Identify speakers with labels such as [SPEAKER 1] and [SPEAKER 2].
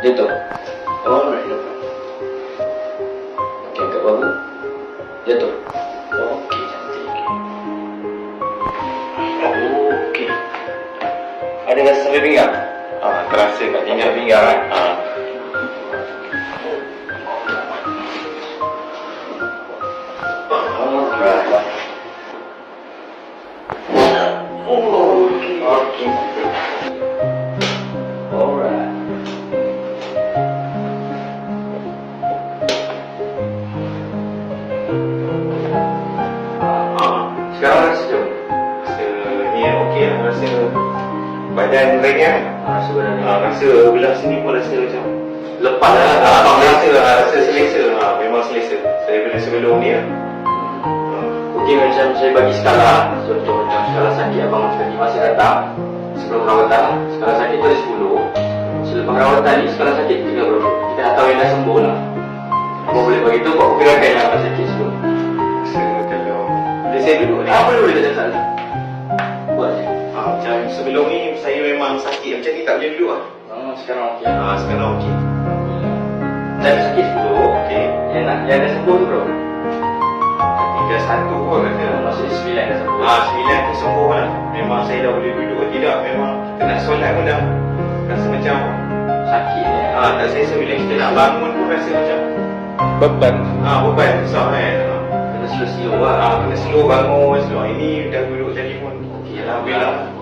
[SPEAKER 1] Jatuh. Alright, no problem. Okey, angkat bahu. Jatuh. Okey, cantik. Okey. Ada rasa sampai pinggang?
[SPEAKER 2] Terasa kat pinggang.
[SPEAKER 1] Pinggang kan? Alright. Okey. Alright. Sekarang rasa macam mana?
[SPEAKER 2] Rasa ni okey lah. Rasa badan ringan.
[SPEAKER 1] Rasa badan ni?
[SPEAKER 2] Rasa belah sini pun rasa macam
[SPEAKER 1] Lepas lah.
[SPEAKER 2] rasa selesa. Memang selesa. Saya bila sebelum ni lah.
[SPEAKER 1] Okey, macam saya bagi skala. Contoh macam skala sakit abang tadi masa datang sebelum rawatan lah. Skala sakit tu ada 10. Selepas rawatan ni skala sakit tinggal berapa? Kita nak tahu yang dah sembuh lah. Abang boleh bagi tu buat pergerakan yang abang sakit sebelum.
[SPEAKER 2] Rasa kalau bila saya duduk ni
[SPEAKER 1] Boleh tak ada salah. Buat je.
[SPEAKER 2] macam sebelum ni saya memang sakit macam ni, tak boleh duduk lah.
[SPEAKER 1] Sekarang okey.
[SPEAKER 2] Sekarang okey.
[SPEAKER 1] Time sakit 10.
[SPEAKER 2] Okey.
[SPEAKER 1] Yang dah sembuh tu berapa?
[SPEAKER 2] Tinggal 1 kot kata.
[SPEAKER 1] Maksudnya 9 dah sembuh.
[SPEAKER 2] 9 tu sembuh lah. Memang saya dah boleh duduk. Tidak, memang kita nak solat pun dah rasa macam
[SPEAKER 1] Sakit ni.
[SPEAKER 2] tak selesa. Bila kita nak bangun pun rasa macam
[SPEAKER 3] Beban.
[SPEAKER 2] beban besar kan.
[SPEAKER 1] Kena slow-slow lah.
[SPEAKER 2] Kena slow bangun, slow. Ini dah duduk tadi pun
[SPEAKER 1] Okey,
[SPEAKER 2] Alhamdulillah.